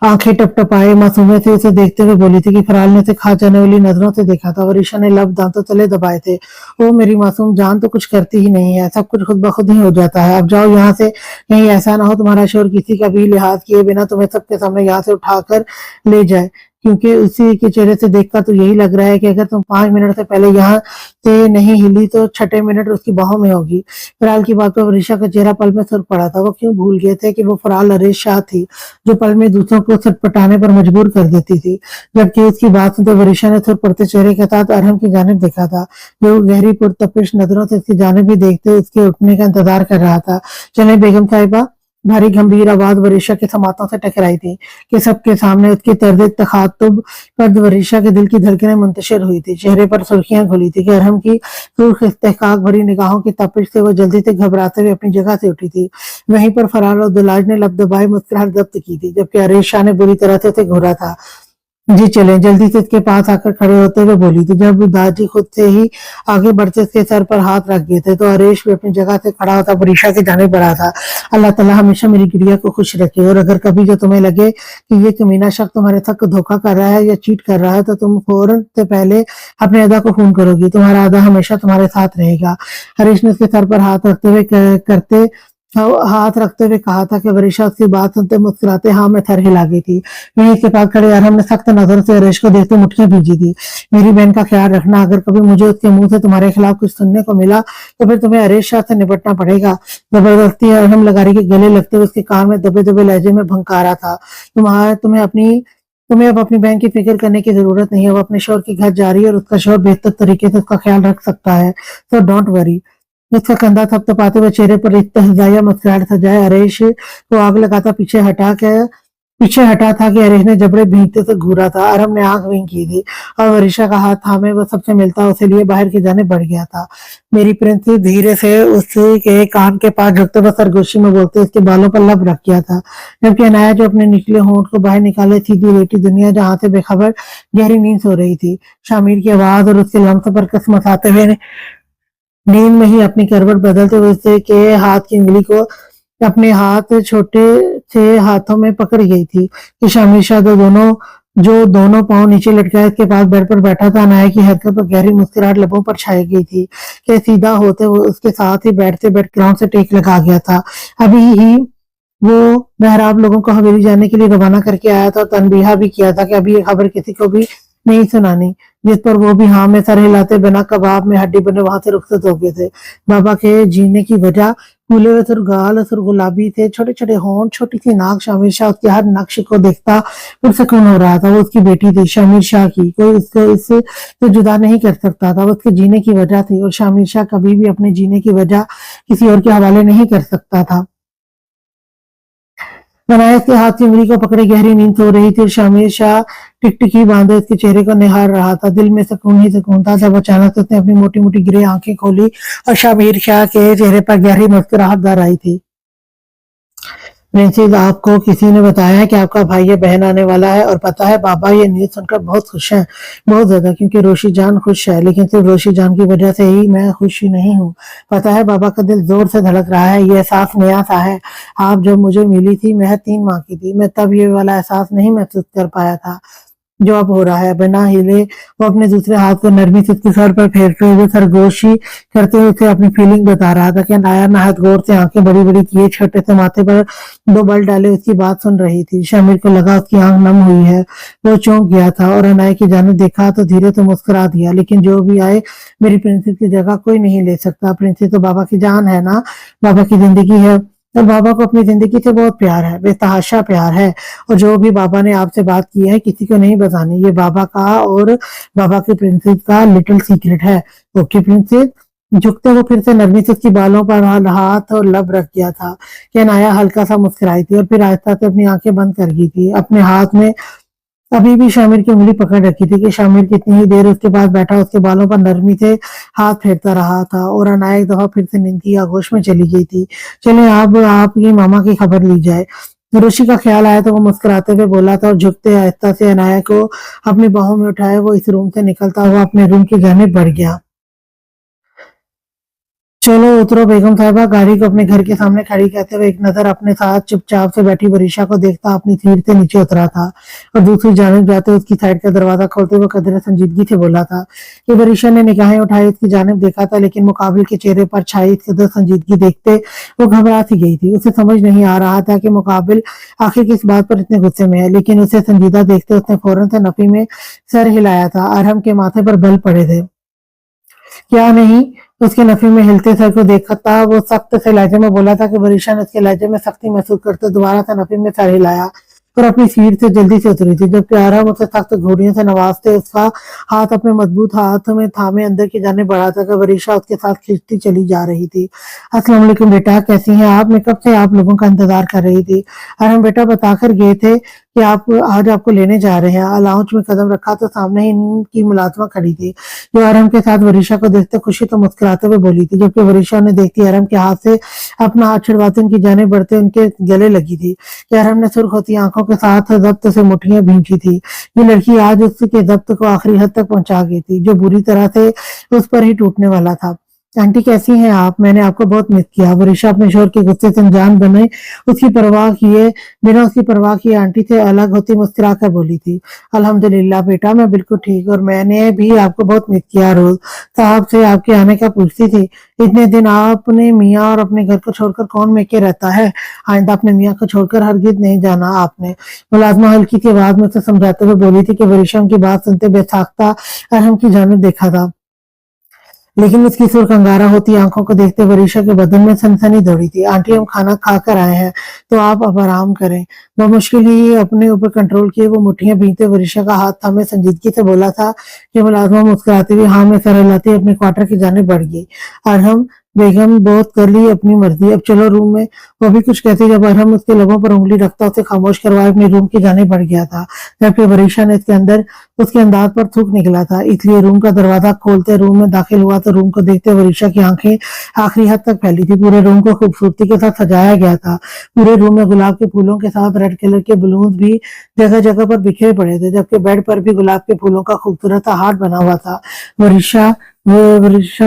आंखें टपटपाए मासूमियत से उसे देखते हुए बोली थी कि फराल ने उसे खा जाने वाली नजरों से देखा था। वरिशा ने लब दांतों तले दबाए थे। ओ मेरी मासूम जान, तो कुछ करती ही नहीं है, सब कुछ खुद ब खुद ही हो जाता है। अब जाओ यहाँ से, कहीं ऐसा ना हो तुम्हारा शोर किसी का भी लिहाज किए बिना तुम्हें सबके सामने यहाँ से उठाकर ले जाए, क्योंकि उसी के चेहरे से देखकर तो यही लग रहा है कि अगर तुम 5 मिनट से पहले यहाँ से नहीं हिली तो छठे मिनट उसकी बाहों में होगी। फराल की बात पर वरिशा का चेहरा पल में सुर्ख पड़ा था। वो क्यों भूल गए थे कि वो फराल अरेश शाह थी, जो पल में दूसरों को छटपटाने पर मजबूर कर देती थी। जबकि उसकी बात सुनते वरिशा ने सुर पड़ते चेहरे के साथ अरहम की जानिब देखा था, जो गहरी पुरतपिश नजरों से उसकी जानिब भी देखते उसके उठने का इंतजार कर रहा था। चले बेगम साहिबा, भारी गंभीर आवाज वरिशा के समातों से टकराई थी कि सबके सामने उसके तर्ज तखातुब पर वरिशा के दिल की धड़कनें मुंतशिर हुई थी। चेहरे पर सुर्खियां घुली थी कि अरहम की सुर्ख इस्तेहकाक भरी निगाहों की तपिश से वो जल्दी से घबराते हुए अपनी जगह से उठी थी। वहीं पर फरार और दुलाज ने लब दबाए मुस्कुराहट जब्त की थी, जबकि अरेश शाह ने बुरी तरह से उसे घूरा था। जी चलें, जल्दी से इसके पास आकर खड़े होते हुए बोली थी। जब दादी खुद से ही आगे बढ़ते इसके सर पर हाथ रख गए थे तो अरेश भी अपनी जगह से खड़ा होता वरिशा के जाने बढ़ा था। अल्लाह ताला हमेशा मेरी गुड़िया को खुश रखे, और अगर कभी जो तुम्हें लगे कि ये कमीना शख्स तुम्हारे साथ धोखा कर रहा है या चीट कर रहा है, तो तुम फौरन से पहले अपने अदा को फोन करोगी। तुम्हारा अदा हमेशा तुम्हारे साथ रहेगा। हरीश ने उसके सर पर हाथ रखते हुए कहा था कि वरिशा उसकी बात सुनते मुस्कुराते हाँ में सर हिला गई थी। वहीं के पास खड़े अरहम ने सख्त नजर से हरीश को देखते मुठ्ठियां भीजी थी। मेरी बहन का ख्याल रखना, अगर कभी मुझे उसके मुंह से तुम्हारे खिलाफ कुछ सुनने को मिला तो फिर तुम्हें हरीश शाह से निपटना पड़ेगा। जबरदस्ती अरहम लगारी के गले लगते हुए उसके कान में दबे दबे लहजे में भंकारा था। तुम्हें अब अपनी बहन की फिक्र करने की जरूरत नहीं है। वो अपने शोहर के घर जा रही है और उसका शोहर बेहतर तरीके से उसका ख्याल रख सकता है, तो डोंट वरी। उसका कंधा थपथपाते हुए चेहरे पर इत्तेजाया मुस्कुराहट सजाए अरेश को आग लगाता पीछे हटा था कि अरेश ने जबड़े भींगते से घूरा था। अरब ने आंख विंग की थी और वरिशा का हाथ थामे वो सबसे मिलता उसे लिए बाहर की जाने बढ़ गया था। मेरी प्रिंसेस धीरे से उसके कान के पास झुकते हुए सरगोशी में बोलते उसके बालों पर लब रख गया था, जबकि अनाया जो अपने निचले होंठ को बाहर निकाले सीधी लेटी दुनिया जहां से बेखबर गहरी नींद सो रही थी। शामिर की आवाज और उसके लम्स पर कसमसाते हुए नींद में ही अपनी करवट बदलते हुए उसके के हाथ की उंगली को अपने हाथ छोटे से हाथों में पकड़ गई थी कि शामिर शाह जो दोनों पांव नीचे लटकाए के पास बेड पर बैठा था। अनाया की हरकत पर गहरी मुस्कुराहट लबों पर छाई गई थी कि सीधा होते हुए उसके साथ ही बैठते बेड ग्राउंड से टेक लगा गया था। अभी ही वो मेहराब लोगों को हवेली जाने के लिए रवाना करके आया था और तनबीहा भी किया था कि अभी ये खबर किसी को भी नहीं सुनानी, जिस पर वो भी हाँ में सर हिलाते बिना कबाब में हड्डी बने वहां से रुखसत हो गए थे। बाबा के जीने की वजह फूले हुए सुरगाल और गुलाबी थे, छोटे छोटे होंठ, छोटी सी नाक। शामिर शाह उसके हर नक्श को देखता पुरसकून हो रहा था। वो उसकी बेटी थी, शामिर शाह की, कोई उसको इससे तो जुदा नहीं कर सकता था। वो उसके जीने की वजह थी और शामिर शाह कभी भी अपने जीने की वजह किसी और के हवाले नहीं कर सकता था। बनायस के हाथ की उंगली को पकड़े गहरी नींद सो रही थी। शामिर शाह टिकटिकी बांधे उसके चेहरे को निहार रहा था। दिल में सुकून ही सुकून था। जब अचानक उसने अपनी मोटी मोटी ग्रे आंखें खोली और शामिर शाह के चेहरे पर गहरी मुस्कुराहट दर आई थी। प्रिंसेस, आपको किसी ने बताया है कि आपका भाई या बहन आने वाला है? और पता है बाबा ये न्यूज सुनकर बहुत खुश हैं, बहुत ज्यादा, क्योंकि रोशी जान खुश है। लेकिन सिर्फ रोशी जान की वजह से ही मैं खुश ही नहीं हूँ। पता है बाबा का दिल जोर से धड़क रहा है। ये एहसास नया सा है। आप जब मुझे मिली थी मैं 3 माह की थी। मैं तब ये वाला एहसास नहीं महसूस कर पाया था जो अब हो रहा है। बिना हिले वो अपने दूसरे हाथ को नरमी से उसके सर पर फेरते हुए सरगोशी करते हुए उसे अपनी फीलिंग बता रहा था कि नाया नहायत गौर से आंखें बड़ी बड़ी किए छोटे से माथे पर 2 बल डाले उसकी बात सुन रही थी। शामिर को लगा उसकी आंख नम हुई है। वो चौंक गया था और अनाया की जानिब देखा तो धीरे से मुस्कुरा दिया। लेकिन जो भी आए, मेरी प्रिंसेस की जगह कोई नहीं ले सकता। प्रिंसेस तो बाबा की जान है ना, बाबा की जिंदगी है। तो बाबा को अपनी जिंदगी से बहुत प्यार है, बेतहाशा प्यार है। और जो भी बाबा ने आपसे बात की है किसी को नहीं बतानी। ये बाबा का और बाबा की प्रिंसेस का लिटिल सीक्रेट है। Okay princess? झुकते वो फिर से नरमी से उसकी बालों पर हाथ और लब रख गया था कि अनाया हल्का सा मुस्कुराई थी और फिर आहिस्ता से अपनी आंखें बंद कर गई थी। अपने हाथ में अभी भी शामिर की उंगली पकड़ रखी थी कि शामिर कितनी ही देर उसके पास बैठा उसके बालों पर नरमी से हाथ फेरता रहा था। और अनाया एक दफा फिर से नींद की आगोश में चली गई थी। चले अब आपकी मामा की खबर ली जाए। ऋषि का ख्याल आया तो वो मुस्कुराते हुए बोला था और झुकते आहिस्ता से अनाया को अपनी बाहों में उठाए वो इस रूम से निकलता हुआ अपने रूम की जानिब बढ़ गया। चलो उतरो बेगम साहबा। गाड़ी को अपने घर के सामने खड़ी करते हुए एक नजर अपने साथ चुपचाप से बैठी वरीशा को देखता अपनी सीट से नीचे उतरा था और दूसरी जानिब जाते उसकी साइड का दरवाजा खोलते हुए कदर संजीदगी से बोला था कि वरीशा ने निगाहें उठाई उसकी जानिब देखा था, लेकिन मुकाबिल के चेहरे पर छाई कदर संजीदगी देखते वो घबरा सी गई थी। उसे समझ नहीं आ रहा था कि मुकाबिल आखिर किस बात पर इतने गुस्से में है, लेकिन उसे संजीदा देखते उसने फौरन से नफी में सर हिलाया था। अरहम के माथे पर बल पड़े थे। क्या नहीं? उसके नफी में हिलते सर को देखता वो सख्त से लहजे में बोला था कि वरीशा ने उसके लहजे में सख्ती महसूस करते दोबारा से नफी में सर हिलाया और अपनी सीट से जल्दी से उतरी थी। जबकि आराम उसे सख्त घोड़ियों से नवाजते उसका हाथ अपने मजबूत हाथ में थामे अंदर की जाने बढ़ा था कि वरीशा उसके साथ खींचती चली जा रही थी। अस्सलाम वालेकुम बेटा, कैसी हैं आप? मैं कब से आप लोगों का इंतजार कर रही थी। अरहम बेटा बताकर गए थे कि आप आज आपको लेने जा रहे हैं। लाउंज में कदम रखा तो सामने ही इनकी मुलाजमा खड़ी थी जो अरहम के साथ वरीशा को देखते खुशी तो मुस्कुराते हुए बोली थी, जबकि वरीशा ने देखती अरहम के हाथ से अपना हाथ छिड़वाते उनकी जाने बढ़ते उनके गले लगी थी कि अरहम ने सुर्ख होती आंखों के साथ जब्त से मुठ्ठियां भींची थी। ये लड़की आज उसके जब्त को आखिरी हद तक पहुंचा गई थी जो बुरी तरह से उस पर ही टूटने वाला था। आंटी कैसी हैं आप? मैंने आपको बहुत मिस किया। वरीशा अपने शोर के गुस्से से अनजान बने उसकी परवाह किए बिना उसकी परवाह किए आंटी से अलग होती मुस्कुरा कर बोली थी, अल्हम्दुलिल्लाह बेटा मैं बिल्कुल ठीक, और मैंने भी आपको बहुत मिस किया। रोज साहब से आपके आने का पूछती थी। इतने दिन आपने मियाँ और अपने घर को छोड़कर कौन मेके रहता है? आइंदा अपने मियाँ को छोड़कर हरगिज नहीं जाना आपने। मुलाजमा हल्की सी आवाज में उसे समझाते हुए बोली थी कि वरीशा की बात सुनते बेसाख्ता अरहम की जानिब देखा था, लेकिन उसकी सुर्ख अंगारा होती आंखों को देखते वरीशा के बदन में सनसनी दौड़ी थी। आंटी हम खाना खा कर आए हैं तो आप अब आराम करें। बमुश्किल ही अपने ऊपर कंट्रोल किए वो मुठ्ठियां भींचते वरीशा का हाथ थामे संजीदगी से बोला था कि मुलाजमा मुस्कुराती हुई हाँ में सर हिलाती अपने क्वार्टर की जाने बढ़ गई। अरहम बेगम बहुत कर ली अपनी मर्जी, अब चलो रूम में। वो भी कुछ कहती जब अरहम उसके लबों पर उंगली रखता उसे खामोश करवाए अपने रूम की जाने बढ़ गया था, जबकि वरीशा ने इसके अंदर उसके अंदाज पर थूक निकला था। इसलिए रूम का दरवाजा खोलते रूम में दाखिल हुआ तो रूम को देखते वरीशा की आंखें आखिरी हद तक फैली थी। पूरे रूम को खूबसूरती के साथ सजाया गया था। पूरे रूम में गुलाब के फूलों के साथ रेड कलर के बलून भी जगह जगह पर बिखरे पड़े थे, जबकि बेड पर भी गुलाब के फूलों का खूबसूरत हार्ट बना हुआ था। वरीशा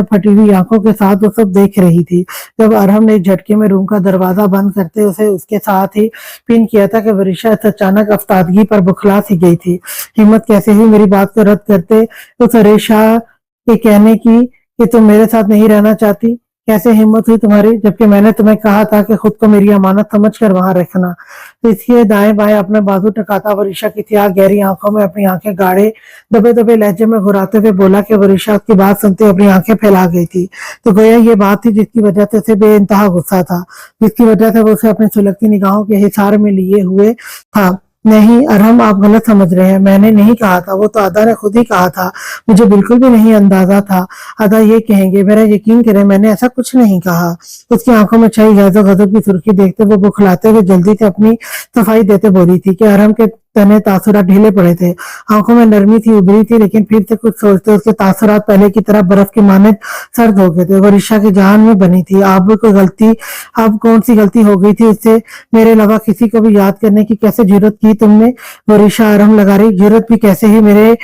फटी हुई आंखों के साथ वो सब देख रही थी जब अरहम ने एक झटके में रूम का दरवाजा बंद करते उसे उसके साथ ही पिन किया था कि वरीशा अचानक अफ्तादगी पर बुखला सी गई थी। हिम्मत कैसे ही मेरी बात को रद्द करते उस वरीशा के कहने की कि तुम मेरे साथ नहीं रहना चाहती? कैसे हिम्मत हुई तुम्हारी, जबकि मैंने तुम्हें कहा था कि खुद को मेरी अमानत समझकर वहां रखना। तो इसलिए दाएं बाएं अपने बाजू टकाता वरीशा की त्याग गहरी आंखों में अपनी आंखें गाढ़े दबे दबे लहजे में घुराते हुए बोला कि वरीशा उसकी बात सुनते हुए अपनी आंखें फैला गई थी। तो गोया ये बात थी जिसकी वजह से उसे बेइंतहा गुस्सा था, जिसकी वजह से वो उसे अपनी सुलगती निगाहों के हिसार में लिए हुए था। नहीं अरहम, आप गलत समझ रहे हैं, मैंने नहीं कहा था, वो तो अदा ने खुद ही कहा था, मुझे बिल्कुल भी नहीं अंदाजा था अदा ये कहेंगे, मेरा यकीन करें मैंने ऐसा कुछ नहीं कहा। उसकी आंखों में छाई गैज़ो गजब की सुर्खी देखते वो बुखलाते हुए जल्दी से अपनी सफाई देते बोली थी कि अरहम के तने तासुरात ढीले पड़े थे, आंखों में नरमी थी, उभरी थी, लेकिन फिर से कुछ सोचते उसके तासुरात पहले की तरह बर्फ की मानद सर्द हो गए थे। वो रिश्ता की जान में बनी थी। अब कोई गलती, अब कौन सी गलती हो गई थी उससे, मेरे अलावा किसी को भी याद करने की कैसे जरूरत की तुमने? वो रिश्ता आरम लगा रही, जरूरत भी कैसे ही मेरे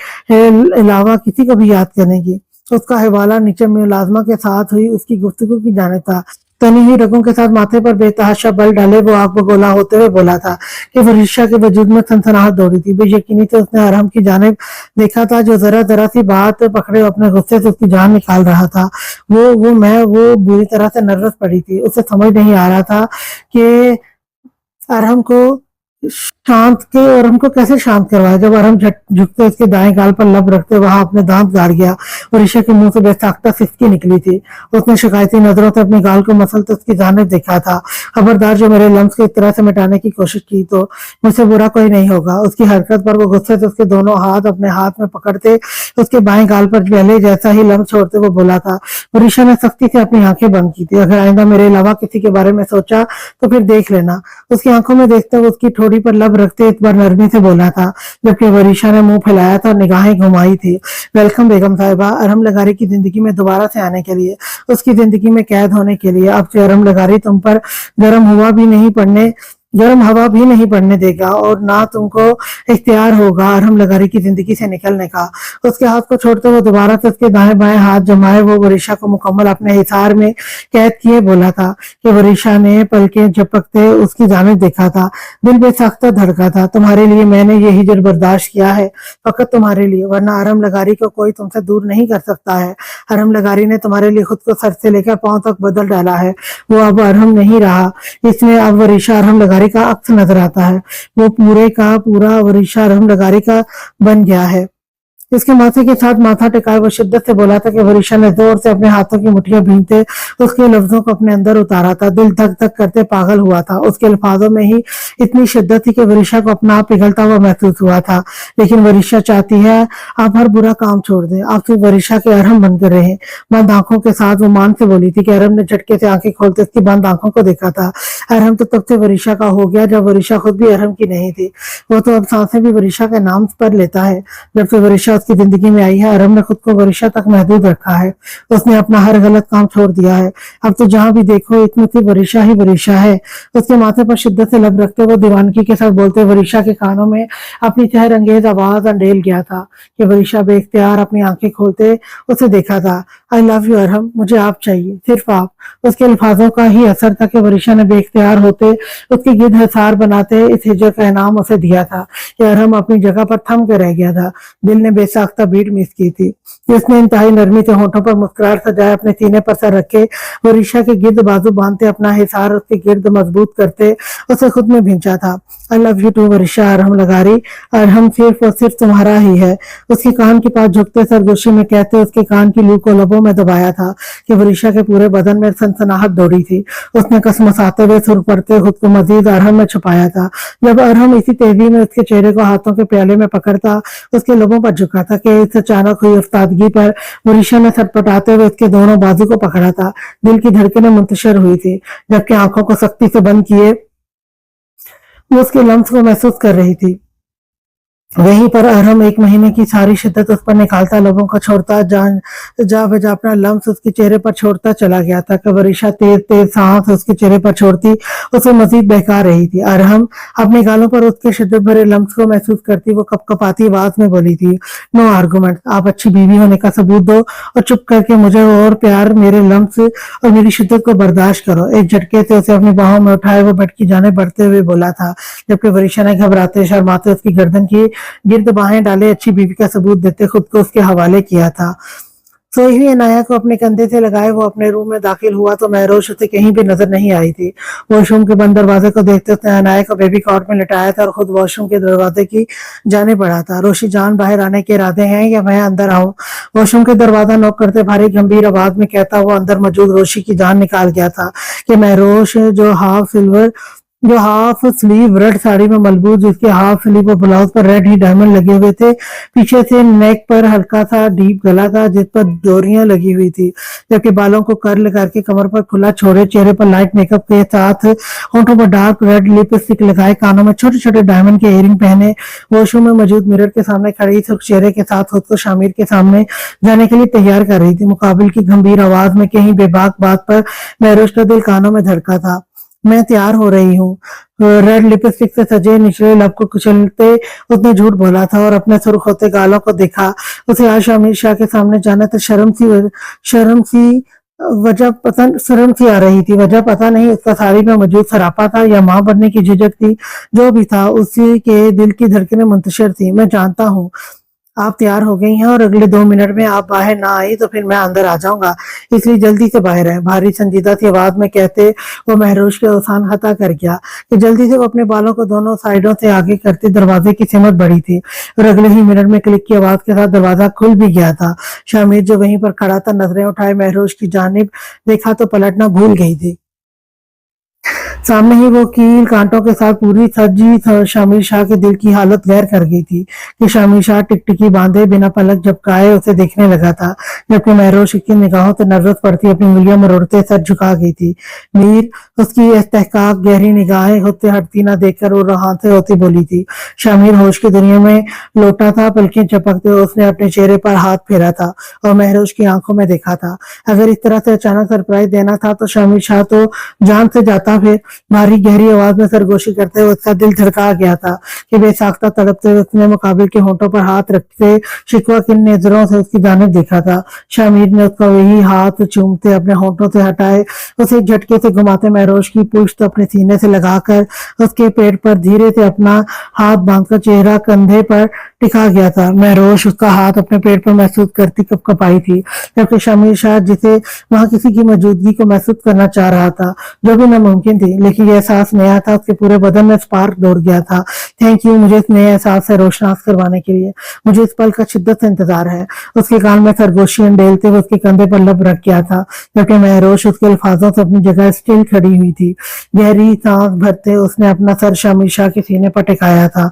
अलावा किसी को भी याद करने की। उसका हवाला नीचे मुलाजमा के साथ हुई उसकी गुफ्तगू की जाने था। तनी हुई रगों के साथ माथे पर बेतहाशा बल डाले वो आग बगोला होते हुए बोला था कि वरिशा के वजूद में सनसनाहट दौड़ी थी। बेयकीनी से उसने आराम की जानिब देखा था जो जरा जरा सी बात पकड़े अपने गुस्से से उसकी जान निकाल रहा था। वो बुरी तरह से नर्वस पड़ी थी। उसे समझ नहीं आ रहा था कि अरहम को शांत के और हमको कैसे शांत करवाया। जब अरहम झुकते उसके दाएं गाल पर लब रखते वहां अपने दांत गाड़ गया और ऋषा के मुंह से बेसाख्ता सिसकी निकली थी। उसने शिकायती नजरों से अपने गाल को मसलते उसकी जानिब देखा था। खबरदार जो मेरे लम्स को इस तरह से मिटाने की कोशिश की तो मुझसे बुरा कोई नहीं होगा। उसकी हरकत पर वो गुस्से से उसके दोनों हाथ अपने हाथ में पकड़ते उसके बाएं गाल पर पहले जैसा ही लम्स छोड़ते वो बोला था। ऋषा ने सख्ती से अपनी आंखें बंद की थी। अगर आइंदा मेरे अलावा किसी के बारे में सोचा तो फिर देख लेना। उसकी आंखों में देखते हुए उसकी ठोड़ी पर लब रखते एक बार नरमी से बोला था, जबकि वरीशा ने मुंह फैलाया था और निगाहें घुमाई थी। वेलकम बेगम साहिबा, अरहम लगारी की जिंदगी में दोबारा से आने के लिए, उसकी जिंदगी में कैद होने के लिए। अब से अरहम लगारी तुम पर गर्म हवा भी नहीं पड़ने देगा और ना तुमको इख्तियार होगा अरहम लगारी की जिंदगी से निकलने का। उसके हाथ को छोड़ते हुए दोबारा से उसके दाएं बाएं हाथ जमाए वो वरीशा को मुकम्मल अपने हिसार में कैद किए बोला था कि वरीशा ने पलकें झपकते उसकी जानिब देखा था। दिल बेसाख्ता धड़का था। तुम्हारे लिए मैंने ये हिजर बर्दाश्त किया है, फकत तुम्हारे लिए, वरना अरहम लगारी को कोई तुमसे दूर नहीं कर सकता है। अरहम लगारी ने तुम्हारे लिए खुद को सर से लेकर पांव तक बदल डाला है। वो अब अरहम नहीं रहा, इसमें अब वरीशा अरहम लगारी का अक्स नजर आता है। वो पूरे का पूरा वरीशा अरहम लगारी का बन गया है। इसके माथे के साथ माथा टिकाए वो शिद्दत से बोला था कि वरीशा ने जोर से अपने हाथों की मुठ्ठियां भीनते उसके लफ्जों को अपने अंदर उतारा था। दिल धक धक करते पागल हुआ था। उसके अल्फाजों में ही इतनी शिद्दत थी कि वरीशा को अपना आप पिघलता हुआ महसूस हुआ था। लेकिन वरीशा चाहती है आप हर बुरा काम छोड़ दें, आप सिर्फ वरीशा के अरहम बनकर रहें। बंद आंखों के साथ वो मान से बोली थी कि अरहम ने झटके से आंखें खोलते उसकी बंद आंखों को देखा था। अरहम तो तब से वरीशा का हो गया जब वरीशा खुद भी अरहम की नहीं थी। वो तो अब सांसें भी वरीशा के नाम पर लेता है। जब से वरीशा उसकी जिंदगी में आई है अरहम ने खुद को वरीशा तक महदूद रखा है। उसने अपना हर गलत काम छोड़ दिया है। अब तो जहां भी देखो इतनी सी वरीशा ही वरीशा है। उसके माथे पर शिद्दत से लब रखते वो दीवानगी के साथ बोलते वरीशा के कानों में अपनी चहर अंगेज आवाज अंडेल गया था कि वरीशा बेख्तियार अपनी आंखें खोलते उसे देखा था। आई लव यू अरहम, मुझे आप चाहिए, सिर्फ आप। उसके अल्फाजों का ही असर था कि वरीशा ने बेख्तियार होते उसके गिद्ध हिसार बनाते इस हिजर का इनाम उसे दिया था कि अरहम अपनी जगह पर थम के रह गया था। दिल ने बेसाख्ता बीट मिस की थी। उसने इंतहाई नरमी से होठों पर मुस्कुराहट सजाए अपने सीने पर सर रखे वरीशा के गिर्द बाजू बांधते अपना हिसार उसके गिर्द मजबूत करते उसे खुद में भिंचा था। I love you too Warisha Arham लगारी, अरहम सिर्फ और सिर्फ तुम्हारा ही है। उसके कान के पास झुकते सरगोशी में कहते उसके कान की लू को लबों में दबाया था कि वरीशा के पूरे बदन में सनसनाहट दौड़ी थी। उसने कसमसाते हुए सुर पड़ते खुद को मजीद अरहम में छुपाया था। जब अरहम इसी तेजी में उसके चेहरे को हाथों के प्याले में पकड़ता उसके लबों पर झुका था कि इस अचानक हुई उस्तादगी पर वरीशा ने सटपटाते हुए उसके दोनों बाजू को पकड़ा था। दिल की धड़कनें मुंतशिर हुई थी जबकि आंखों को सख्ती से बंद किए वो उसके लम्स को महसूस कर रही थी। वहीं पर अरहम एक महीने की सारी शिद्दत उस पर निकालता, लोगों को छोड़ता, जा बजा अपना लम्स उसके चेहरे पर छोड़ता चला गया था कि वरीशा तेज तेज सांस उसके चेहरे पर छोड़ती उसे मजीद बहका रही थी। अरहम अपने गालों पर उसके शिद्दत भरे लम्स को महसूस करती वो कपकपाती आवाज में बोली थी, नो आर्गूमेंट, आप अच्छी बीवी होने का सबूत दो और चुप करके मुझे और प्यार, मेरे लम्स और मेरी शिद्दत को बर्दाश्त करो। एक झटके से उसे अपनी बाहों में उठाए वो बेड की जाने बढ़ते हुए बोला था, जबकि वरीशा ने घबराते शर्माते उसकी गर्दन की गिर्द बाहें डाले अच्छी बीवी का सबूत देते खुद को उसके हवाले किया था। सोई हुई अनाया को अपने कंधे से लगाए वो अपने रूम में दाखिल हुआ तो महरोश उसे कहीं भी नजर नहीं आई थी। वॉशरूम के बंद दरवाजे को देखते उसने अनाया को बेबी कॉट में लिटाया था और खुद वॉशरूम के दरवाजे की जाने बढ़ा था। रोशी जान बाहर आने के इरादे हैं या मैं अंदर आऊं? वॉशरूम के दरवाजा नॉक करते भारी गंभीर आवाज में कहता हुआ अंदर मौजूद रोशी की जान निकाल गया था कि महरोश जो हाफ स्लीव रेड साड़ी में मलबूस, जिसके हाफ स्लीव और ब्लाउज पर रेड ही डायमंड लगे हुए थे, पीछे से नेक पर हल्का सा डीप गला था जिस पर डोरियां लगी हुई थी, जबकि बालों को कर्ल करके कमर पर खुला छोड़े, चेहरे पर लाइट मेकअप के साथ होंठों पर डार्क रेड लिपस्टिक लगाए, कानों में छोटे छोटे डायमंड के इयरिंग पहने, वॉशरूम में मौजूद मिरर के सामने खड़ी सुर्ख चेहरे के साथ खुद को शामिर के सामने जाने के लिए तैयार कर रही थी। मुकाबिल की गंभीर आवाज में कहीं बेबाक बात पर महरोश का दिल कानों में धड़का था। मैं तैयार हो रही हूँ। रेड लिपस्टिक से सजे निचले लब को कुचलते उसने झूठ बोला था और अपने सुर्ख होते गालों को देखा। उसे आज अमीर शाह के सामने जाना तो शर्म सी आ रही थी। वजह पता नहीं, उसका साड़ी में मौजूद सरापा था या मां बनने की झिझक थी। जो भी था, उसी के दिल की धड़कनें मुंतशिर थी। मैं जानता हूँ आप तैयार हो गई हैं और अगले 2 मिनट में आप बाहर ना आई तो फिर मैं अंदर आ जाऊंगा, इसलिए जल्दी से बाहर आए। भारी संजीदा सी आवाज में कहते वो महरोश के अवसान हता कर गया कि जल्दी से वो अपने बालों को दोनों साइडों से आगे करते दरवाजे की सिमत बढ़ी थी और अगले ही मिनट में क्लिक की आवाज के साथ दरवाजा खुल भी गया था। शामिर जो वहीं पर खड़ा था नजरें उठाए महरोश की जानिब देखा तो पलटना भूल गई थी। सामने ही वो कील कांटों के साथ पूरी सजी शामिर शाह के दिल की हालत गैर कर गई थी कि शामिर शाह टिकटिकी बांधे बिना पलक झपकाए उसे देखने लगा था, जबकि महरोश की निगाहों से नजरत पड़ती अपनी उंगलियों में रोड़ते सर झुका गई थी। मीर उसकी इस्तेहकाक गहरी निगाहें होते हटती ना देखकर वो हाथे होती बोली थी। शामिर होश की दुनिया में लौटा था, पलकें चपकते उसने अपने चेहरे पर हाथ फेरा था और महरोश की आंखों में देखा था। अगर इस तरह से अचानक सरप्राइज देना था तो शामिर शाह तो जान से जाता। फिर भारी गहरी आवाज में सरगोशी करते हुए उसका दिल धड़का गया था कि बेसाख्ता तड़पते हुए उसने मुकाबिल के होंठों पर हाथ रखते शिकवा की नजरों से उसकी जानिब देखा था। शामिर ने उसका वही हाथ चूमते अपने होंठों से हटाए उसे झटके से घुमाते महरोश की पुश्त अपने सीने से लगाकर उसके पेट पर धीरे से अपना हाथ बांधकर चेहरा कंधे पर टिका गया था। महरोश उसका हाथ अपने पेट पर महसूस करती कपकपाई थी, जबकि शामिर शाह जिसे वहां किसी की मौजूदगी को महसूस करना चाह रहा था, जो भी नामुमकिन थी, लेकिन यह एहसास नया था। उसके पूरे बदन में स्पार्क दौड़ गया था। थैंक यू, मुझे इस नए एहसास से रोशनास करवाने के लिए। मुझे इस पल का शिद्दत से इंतजार है। उसके कान में सरगोशी अंडेलते हुए उसके कंधे पर लब रख गया था, जबकि महरोश उसके अल्फाजों से अपनी जगह स्टिल खड़ी हुई थी। गहरी सांस भरते उसने अपना सर शामिर शाह के सीने पर टिकाया था।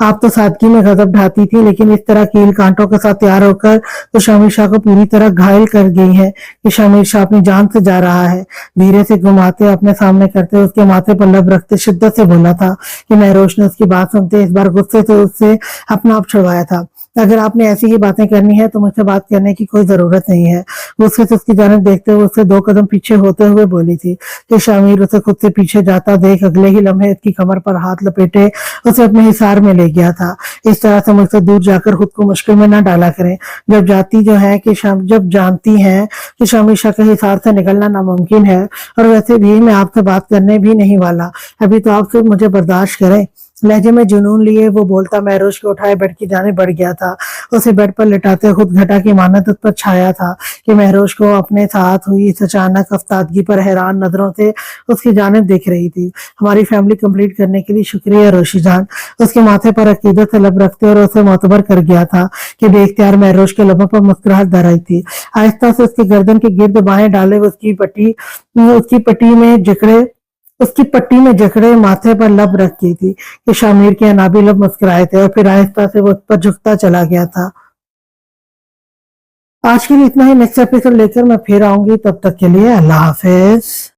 आप तो सादगी में गजब ढाती थी, लेकिन इस तरह कील कांटों के साथ तैयार होकर तो शामिर शाह को पूरी तरह घायल कर गई है कि शामिर शाह अपनी जान से जा रहा है। धीरे से घुमाते अपने सामने करते उसके माथे पर लब रखते शिद्दत से बोला था कि महरोश ने उसकी बात सुनते इस बार गुस्से से उससे अपना आप छुड़वाया था। अगर आपने ऐसी ही बातें करनी है तो मुझसे बात करने की कोई जरूरत नहीं है। गुस्से से उसकी जानिब देखते हुए उससे 2 कदम पीछे होते हुए बोली थी कि शामिर उसे खुद से पीछे जाता देख अगले ही लम्हे उसकी कमर पर हाथ लपेटे उसे अपने हिसार में ले गया था। इस तरह से मुझसे दूर जाकर खुद को मुश्किल में न डाला करें। जब जानती हैं कि शामिर शाह के हिसार से निकलना नामुमकिन है, और वैसे भी मैं आपसे बात करने भी नहीं वाला। अभी तो आप सिर्फ मुझे बर्दाश्त करें। लहजे में जुनून लिए वो बोलता महरोश को उठाए बेड की जाने बढ़ गया था। उसे बेड पर लिटाते खुद घटा की मानत उस पर छाया था कि महरोश को अपने साथ हुई इस अचानक अफ्तादगी पर हैरान नजरों से उसकी जानिब देख रही थी। हमारी फैमिली कंप्लीट करने के लिए शुक्रिया रोशी जान। उसके माथे पर अकीदत से लब रखते और उसे मोतबर कर गया था कि बेख्तियार महरोश के लबों पर मुस्कुराहट दर आई थी। आहिस्ता से उसकी गर्दन के गिर्द बाहें डाले उसकी पट्टी में जकड़े माथे पर लब रखी थी कि शामिर के अनाबी लब मुस्कुराए थे, और फिर आहिस्ता से वो उस पर झुकता चला गया था। आज के लिए इतना ही। नेक्स्ट एपिसोड लेकर मैं फिर आऊंगी, तब तक के लिए अल्लाह हाफिज।